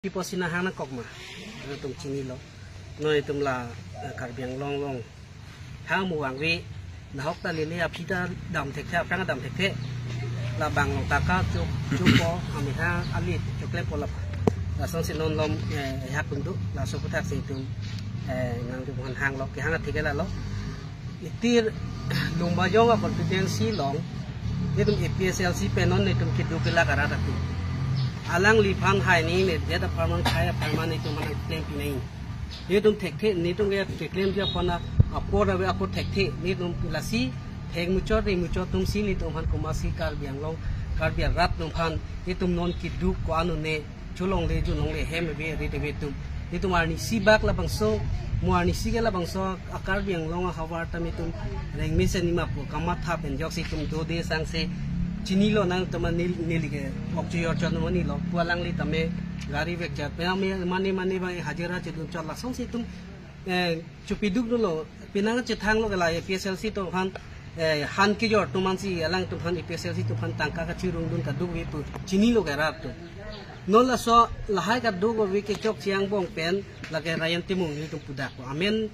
People sinahana kokma, tum cini lo, noi tum la karbiang long long, hang muang we, na hok ta lele apita dam tek tek, prang dam tek tek, la bang long taka cupo, amita alit coklat polap, la song sinon lom hak untuk, la soputak sing tum nang tum hang lo, ke hang atik la lo, itir lumba jong apa kompetensi long, dia tum EPSLC penon ni tum kidu pela karata tu. Alang lipan hai ni ne dia da parman kaya parman itu mana claim pinai ni tum tekte ni tum dia claim dia pona apor ave apor tekte ni tum lasi theng muchor tum si ni tum han kumasi kar biang long kar biang rat tum han ni tum non ki du ko anu ne chulong le ju nong le hem be ri te be tum ni tum arni si bak la bangso mu arni si ge la bangso akar biang long hawar ta mi tum reng mi se ni ma pu kamat tha pen jok si tum do de sang se Cini lo nang teman nili ke waktu yorjan mani lo pualang li tame gari vekjat penang mani bang hajira cedum cat langsung situ cupiduk dulu pinang cetang lo kelai PSLC tu han kijor tu mansi alang tu han PSLC tu han tangka kacirung dun kaduk wipu cini lo kerat tu non la so lahai kaduk lo wike cok siang bong pen lagi rayan timung ni tu pudak ko amen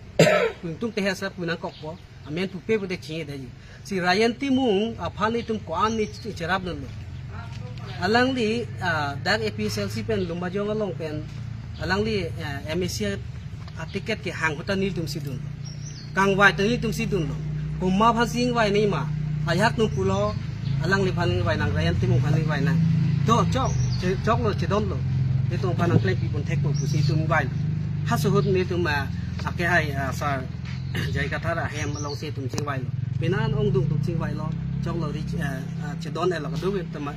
untung tehasa punang kokpo amen tu pe pudak cini dah si Ryan Timung apaan itu kuan ni cerap dulu. Alang li dak EPSLC pen lumba jong along pen alang li MSC tiket ke hang hutan ni tum sidun. Kang wai tani tum sidun lo. Kumma phasing wai ni ma ayak nu pulo alang li phan wai nang Ryan Timung phan wai nang. Do chok lo chedon lo. Itu panang klep pi pun tek po pusi tum wai. Hasut ni tum ake hai sar jai kathara hem along se tum sing wai lo. Penan ong dung tuk sing wai lo chok lo ri chedon e lo ka du tama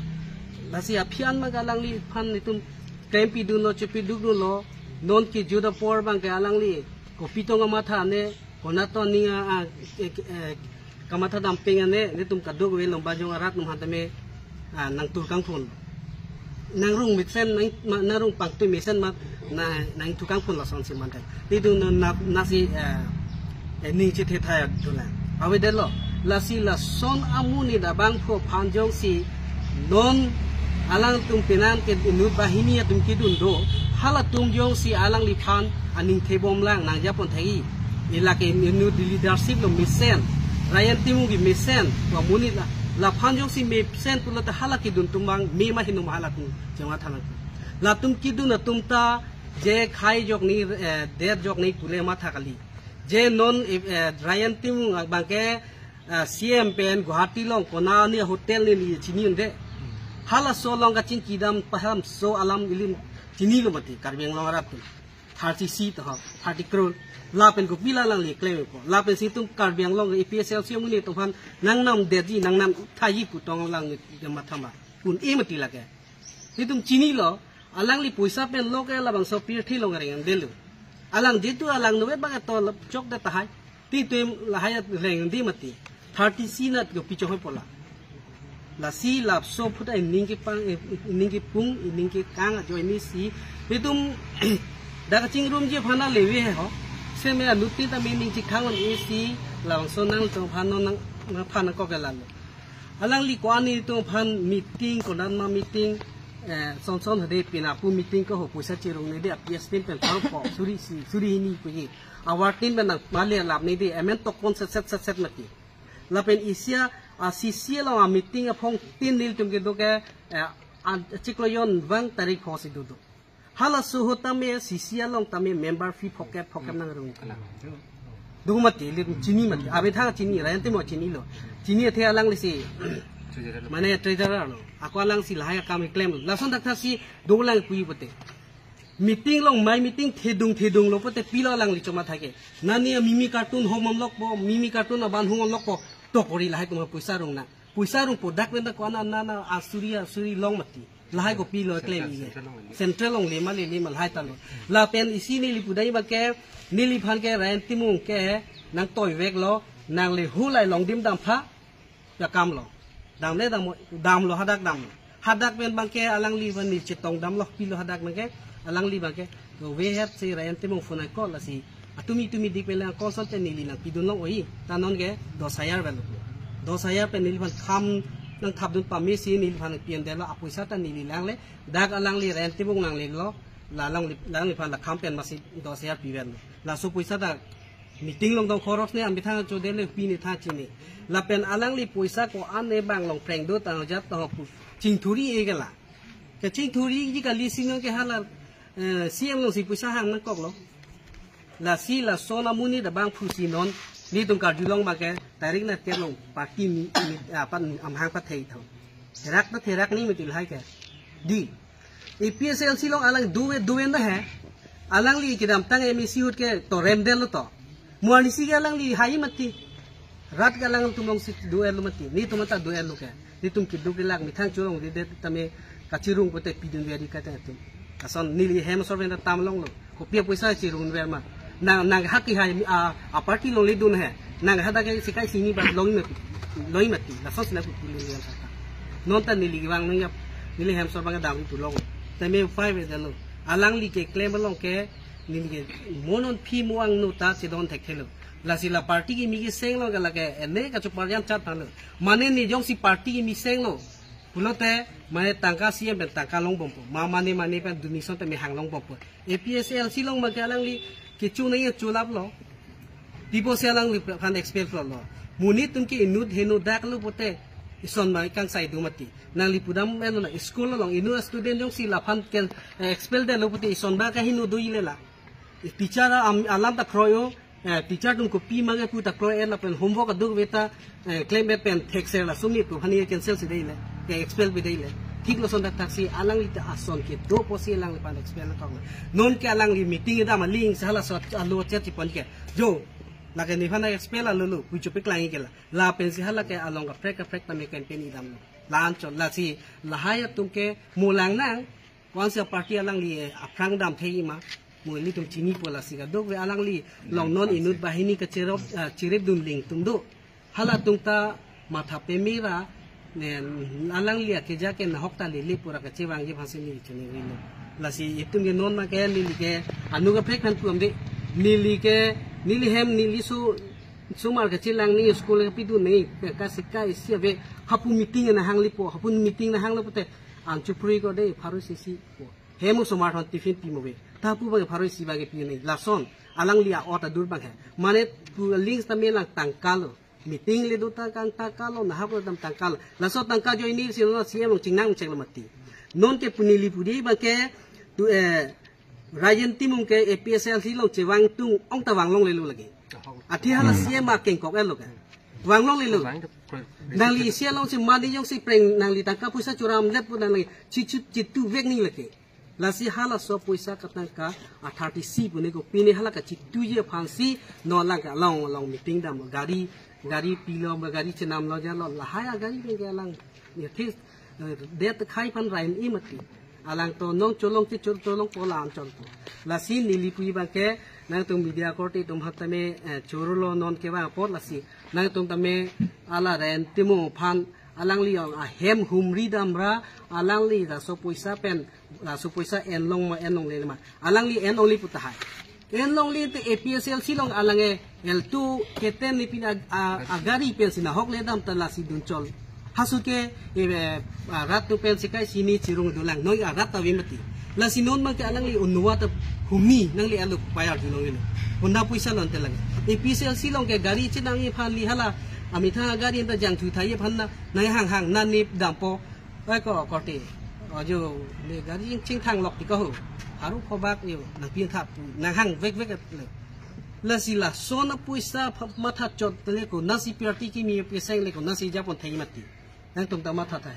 la si aphian ma ga lang li phan ni tum tempi du no chepi du lo non ki juda por bang ka lang li ko pitong ma tha ne kona to ni kamatha dam ping ne ni tum ka du we lom ba jong arat num han tame nang tur kang phun nang rung mit sen nang rung pang tu mi sen ma nang tu kang phun la son si man ta ti du na si ni che the tha tu la awe delo lasi la son amuni da bang pho phanjong si non alang tum pinan ke nu bahini tum kidun do hala tum jong si alang li phan aning thebom lang nang japon thai ilake nu leadership lo misen Ryan Timung gi misen wa muni la phanjong si me sen tu la ta hala kidun tumang me ma hinu hala tu jama thalang la tum kidun tum ta je khai jok ni der jok ni kule ma thakali je non Ryan Timung bangke CM pen Guwahati long kona ni hotel ni chini unde hala so long ka chin kidam paham so alam ilim chini lo mati karbiang long rap 30 seat ha 30 crore la pen ko pila lang le claim ko la pen situng karbiang long EPSLC mu ni tophan nang nam dedi nang nam thayi putong lang de mathama kun e mati lage situng chini lo alang li poisa pen lo ke la bang so pir thi long reng delu alang jitu alang nobe bang to chok da tahai ti tuim lahaya reng di mati 30 sinat go picho hoi pola la si lap so put ai ningi pang ningi pung ningi kang jo ni si pitum da ching room je phana lewe he ho se me anuti ta mi ning chi khang on AC lawang so nang to phan nang phan ko ga la alang li kwani to phan meeting ko dan ma meeting son hade pina pu meeting ko ho puisa chirung ne de PS pin pen thang po suri ni pu hi awar tin ban male lap ne de amen to kon set mati la pen isia CC la meeting a phong tin nil tum ke do ke chikloyon wang tarik ho si du hala su ho tame CC long tame member fee pocket nang rung du mati li chini mati abe tha chini ra te mo chini lo chini the alang li si mane treasurer lo ako lang si lahaya kami claim la son dak si do lang pui bote meeting long mai meeting thedung lo pote pilo lang li choma thake nani mimi cartoon homam lok bo mimi cartoon ban hum lok po to pori lahai kuma puisa rung product len ko na asuri long mati lahai ko pilo claim ni central long le mal hai ta lo la pen isi ni li pudai ba ke ni li phan ke Ryan Timung ke nang toy vek lo nang le hu lai long dim dam pha ya kam lo dam le dam lo hadak pen bangke alang li ban ni chitong dam lo pilo hadak bangke alang li bangke go we have si Ryan Timung phone ko la si atumi dik pela consult ni li lang pidun long oi tanon ge 2000 belo 2000 pen ni ban kham nang thap dun pa mi si ni ban pian de la apuisa ta ni li lang le dak alang li Ryan Timung nang le lo ลาลองลิพันละคำเป็นมาสิตัวเสียปีเวนลาสุปุยซาดามีติ้งลงตรงคอร์สเนี่ยอันเป็นทางโจเดลปีนี่ท่าจีนี่ลาเป็นอาลังลิปุยซาก็อันในบางลงแปลงดูต่างจับต่างปุจิงทุรีเองกันละแค่จิงทุรียี่กันลิซิโนแค่ฮาลาเสียมลงสิปุยซาหังนั่งกอกหรอลาซีลาโซนามุนีเดบางผู้ซีนอนนี่ตรงการจุลงมาแกแต่ริกน่ะเตี้ยลงปาร์ตี้มีปันอัมหางประเทศเขาเทรักนั่นเทรักนี่มันจุลให้แกดีEPSL silong alang dua na hai alang li kidam tang emisi hut ke to rem del to muani si alang li hai mati rat ke alang tumong si dua lu mati ni tumata dua lu ke ni tum kidu ke lag mi thang chulong de tame kachirung pote pidun veri ka ta tu ason ni li hem sorven tam long lo ko pia poisa chirung ver ma nang hakki hai a party long le dun hai nang hada ke sikai sini ba loi mati la sos na ku li yan sa non ta ni li wang ni li hem sorven ga dam tu longแต่เมื่อไฟเวดลูอาลังลีเกเคลมลงแกนี่ลีเกมอนพีมัวงนูตาสิโดนเทคเทลลาสิลาปาร์ตี้กิมีกิเซงลงกันละแกเอเนกับจุปาริยันจัดทันเลยมันเนี่ยยองสิปาร์ตี้กิมีเซงลงพูดแล้วแต่มันเนี่ยต่างกันเสียเป็นต่างกันลงบ่มปุ๊มันเนี่ยเป็นดุนิสันแต่ไม่ห่างลงบ่มปุ๊ APSL สิลงมาแกลังลีกิจูนี่จูลับลงดีโพเซลังลีพันเอ็กซ์เพลลงมูนี่ตุ้มกิอินุดเฮนุดักลูกปุ๊เตison mai kang sai du mati nang lipudam eno na school long inu student jong si laphan ken expel de loputi ison ba ka hinu du ilela teacher alam ta kroyo teacher tum ko pi mage pu ta kroyo la pen homework du beta claim be pen texer la sumi ko hani cancel si deile ke expel be deile thik lo son da taxi alang li ta ason ke do posi alang li pan expel ka non ke alang li meeting da ma link sa hala so alu chat ti pon ke jo lagi ni fana expela lulu puju pek langi kela la pensi hala ke along ka prek ta me campaign idam la anchol la si la haya tumke mulang nang wan sia party alang li aprang dam thei ma muli tum chini pola si ga dog we alang li long non inut bahini ka chirep dun ling tum do hala tumta matha pe mira ne alang li ke ja ke na hokta li pura ka chewang ji phasi ni chini wi la si itum ge non ma ke li ke anu ka prek kan tum de nili ke nili hem nili sumar ke chilang ni school ke pidu nei ka sika isia ve hapu meeting na hang lipo hapu meeting na hang lipo te an chupri ko de pharu sisi ko hemu sumar hon tiffin pi mo ve ta pu ba pharu si ba ke pi nei lason alang lia ota dur bang he mane pu links ta me lang tangkalo meeting le do ta kan takalo na hapo dam tangkalo laso tangka jo ini si no siam chingnang chek lamati non ke punili pudi ba ke tu Rayan timung ke APSL si long cewang tung ong ta wang long le lu lagi ati hala sia ma keng kok elo kan wang long le lu nang li sia long si madi yong si preng nang li tangka puisa curam lep nang li citu vek ni lagi la si hala so puisa katangka a 30 pune ko pini hala ka citu ye phansi no lang ka long meeting dam gari pilo gari chenam lo ja lo la haya gari ke lang ni this det khai pan rain i mati alang to nong cholong ti cholong pola an chol to la si nili pui ba ke nang tum media korti tum hatame chorulo non ke ba pot la si nang tum tame ala ren timu phan alang li a hem humri damra alang li da so puisa pen so puisa en long le ma alang li en only puta hai en long li te APSL silong alang e el2 keten ni pin agari pen sina hok le dam ta la si dun chol hasuke rat tu pen sikai sini cirung dulang noi rat ta wimati la sinon ma ke alang li unwa ta humi nang li alu payar dunong ni honda puisa lon te lang APSL silong ke gari chinang i phan li hala ami tha gari ta jang thu thai phan na nai hang nan ni dam po ai ko te jo le gari ching thang lok ti ko hu haru pho bak yo na pin thap na hang vek le la sila sona puisa matha chot te ko nasi party ki mi peseng le ko nasi japon thai mati nang tum ta matha tha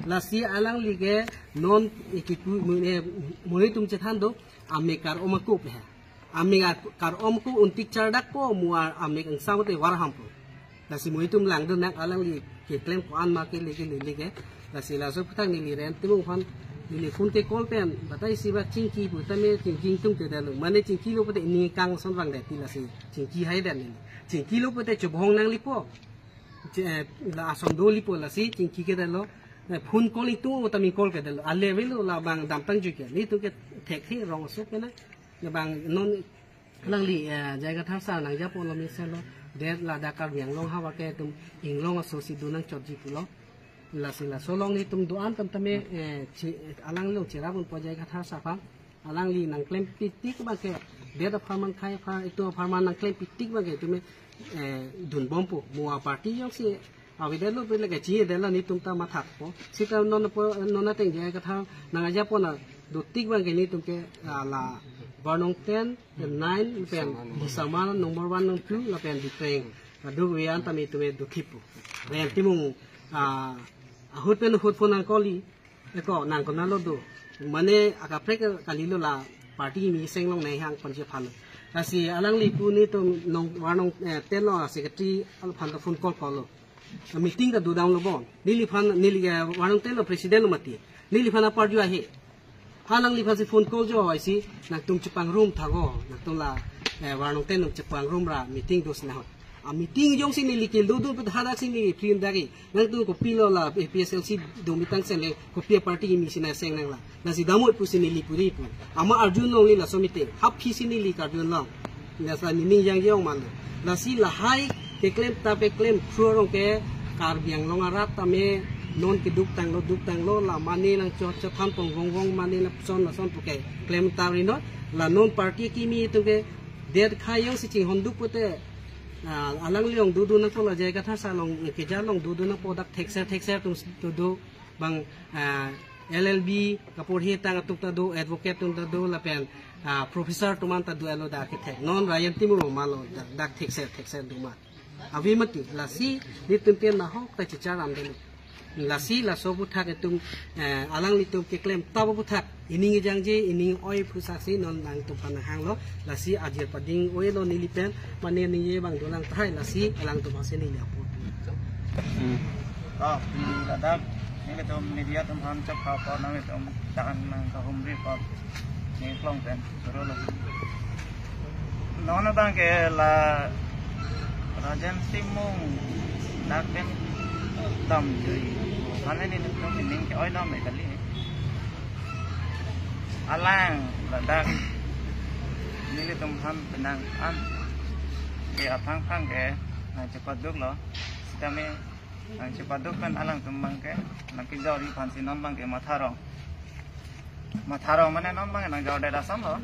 la si alang lige non ikitu mune tum che than do ame kar om ko pe ame kar om ko untik chardak ko muar ame ang samte war hampo la si mune tum lang do nak alang li ke claim ko an ma ke le la si la so phang ni li ren timung phan ni phun te call pen batai si ba chingki bu ta me chingking tum te da lo mane chingki lo pe ni kang son wang de ti la si chingki hai da ni chingki lo pe chu bhong nang li po la asom do li po la si chingki ke da lo phun call itu tami call ke da lo a level la bang dam tang ju ke ni tu ke thek thi rong so ke na ya bang non lang li jaiga tha sa nang ja po lo mi se lo de la da kar yang long ha wa ke tum ing long so si du nang chot ji pu lo la sila solong ni tum doan tam tame alang lo chira bun po jai ka tha sa pha alang li nang claim pitik ba ke dia farman khai far itu farman nang claim pitik ba ke tume dun bompo mua party yang si awide lo pele ke chi de la ni tum ta ma thak po si ta non na teng ge ka tha nang aja po na do tik ba ke ni tum ke la barnong 10 the 9 pen di sama number 1 nong 2 la pen di teng adu wi an ta mi tume do khipu ren timung hut pen hut phone ang koli eko nang ko na lo do mane aka prek kalilo la party mi seng long nei hang pon je phan asi alang li pu ni to nong warnong ten lo secretary al phan ta phone call lo meeting ka do down lo bon nili phan nili warnong ten lo president lo mati nili phan apar ju ahe halang li phan si phone call jo ai si nak tum chupang room thago nak tum la warnong ten lo chupang room ra meeting dos na meeting jong sini likil do pe hadak sini print dagi nang tu ko pilo la PSLC do mitang sen le ko pia party mi sina seng nang la na si damu pu sini li puri pu ama arjun long li la so meeting hap phi sini li ka arjun long na sa ni yang yong man la si la hai ke claim ta pe claim thro rong ke kar biang long arat ta me non ke duk tang lo la mani nang chot cha tham pong wong mani na son pu ke claim ta ri no la non party ki mi tu ke der khayong si ching honduk pute alang liong du na ko la jai ka tha sa long ke ja long du na product texture tu do bang LLB kapur hi tang atuk ta do advocate tung ta do la pen professor tu man ta do alo da architect non rayan timu malo dak texture du ma avi mati la si ni tum pen na hok ta cha ram de la si la so bu thak tum alang li tum ke claim ta bu thak ining jang je ining oi phu saksi non nang tu pan hang lo la si ajir pading oi lo ni li pen mane ni ye bang dolang thai la si alang tu ma se ni ya pu ni la da ni ke tum ni dia tum ham chap kha pa na me tum tan nang ka hum ri pa ni klong pen ro lo non bang ke la rajan simung nak pen tam dui mana ni tum ni ke oi no me kali alang ladak nili tum ham penang an ke apang ke cepat duk lo kami cepat duk kan alang tum bang ke nak kijau di pansi non bang ke matharong mana non bang nak jauh daerah sama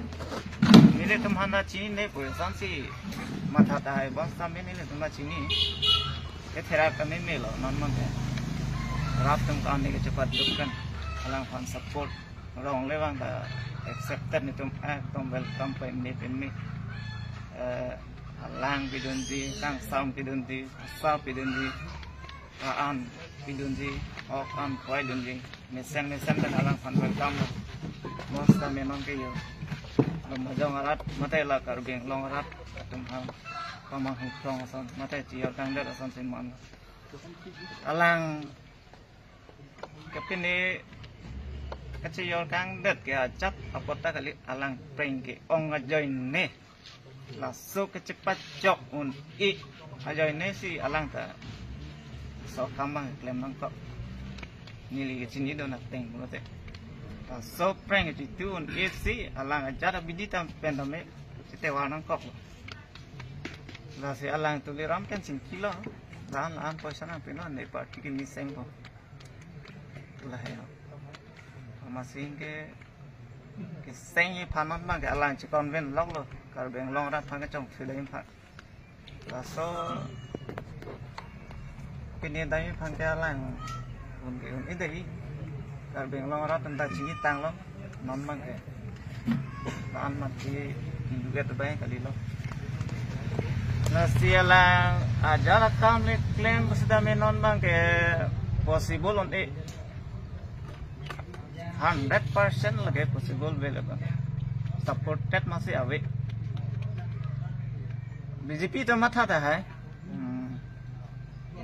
nili tum handa cini ne pun sansi mathata hai bos kami nili tum cini ke therap kami melo non bang ke rap tum kan ni cepat duk kan alang pan support rong lewang ta accepted ni tum welcome pe ni lang bidun di kang sound bidun di sa bidun di an bidun di of an koi bidun di mesen dan alang fan welcome mos ta memang ke yo lomajong arat matai la kar beng long arat tum ham pamang hong son matai chiao tang da son sin man alang kapini kecil kang det ke acap apa tak kali alang prank ke ong ajoy ne langsung kecepat jok un I ajoy ne si alang ta so kamang klem nang kok nili ke sini do nak teng bote so prank itu un si alang ajar bidita pendame sitewa nang kok la si alang tu liram pen 5 kilo dan an poisa nang pinon ne party ke miseng ko lah ya masing ke sengi panon bang ke alang cikon ven lok lo kar beng long rat phang ke chong thilai pha la so kini dai phang ke alang un ke un idai kar beng long rat ta chini tang lo non bang ke an mat ki juga tu bai kali lo na siala ajara kam le claim sudah menon bang ke possible on 100% lagi possible available supported masih awet BJP tu mata dah hai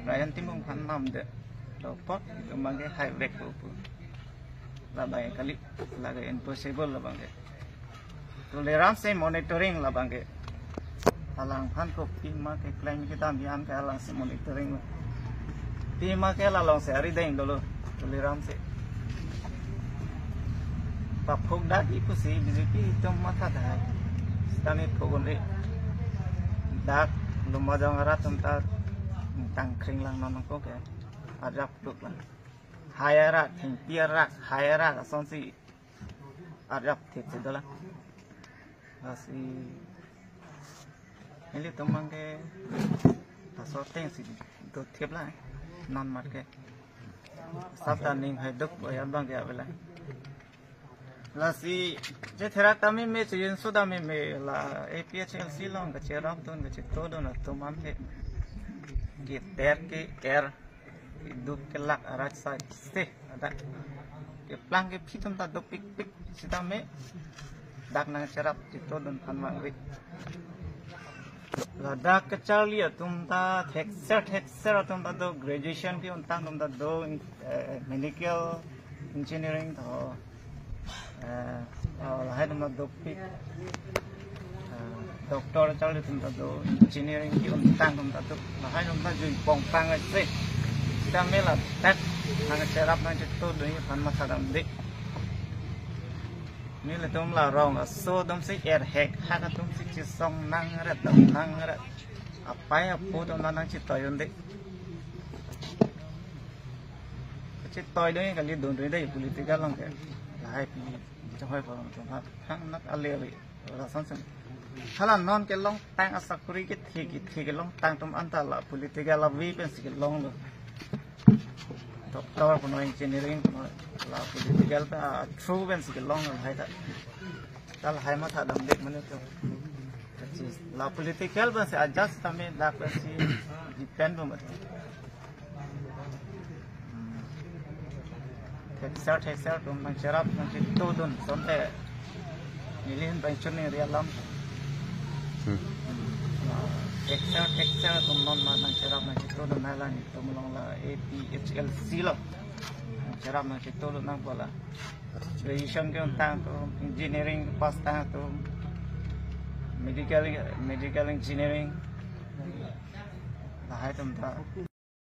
rakyat timung kan nam deh dapat itu bangke high back tu lah bangke kali lagi impossible lah bangke toleransi monitoring lah bangke alang pan ko pima ke claim kita biam ke alang se monitoring pima ke alang se hari deng dulu toleransi papuk dagi ku si BJP itu mata dah kami pukul dak lumajang arat tentang tangkring lang non ko ke ajak duk lang hayarak hingpiarak hayarak sonsi Arab thiệt gì đó là si ini teman ke pasal teng si do thiệp lại non mặt ke sắp ta ning hay đúc bởi ăn băng cái vậy là si je thera tami me chien suda me là APHLC long cái chế rong tôn cái chế tô đó là teman ke gitar ke air hidup ke lak arat sai ste ada ke plang ke pitam ta do pik pik sita me dak nang cerap itu don panwang wi la dak ke charlia tum ta texer tum ta do graduation ki untang tum ta do medical engineering tho la hai tum ta do pik doctor charlia tum ta do engineering ki untang tum ta do la hai tum ta jui pong pang ai se sita me la dak nang cerap nang itu do ni pan ma thadam dikนี่เลยตุ้มเราร้องอ่ะโซ่ตุ้มสิเอ็ดเฮกฮักตุ้มสิจิซองนั่งระดับนั่งระอ่ะไปอ่ะพูดตุ้มนั่งจิตต่อยอุ่นดิจิตต่อยด้วยกันลิดโดนด้วยได้ political ลองแกหลายปีจะค่อยพอตุ้มครับทั้งนักอะไรเลยเราสอนสิ่งถ้าเรานอนกันลองตั้งอาศักรีกิทีกันลองตั้งตุ้มอันตราย political เราวิเป็นสิ่งลองเลยDoctor puno engineering puno la political pa true ben sikil long hai ta tal hai ma tha dam dek mane to la political ban se adjust tame da pa si depend bo mat texer tum mang cherap mang chi to don sonte nilin ban chune ria lam texer tum non ma mang cherap mang chi to don na la ni tum long la APHLC lo cherap mang chi to don nang bola graduation ke untang to engineering pas ta to medical engineering la hai tum ta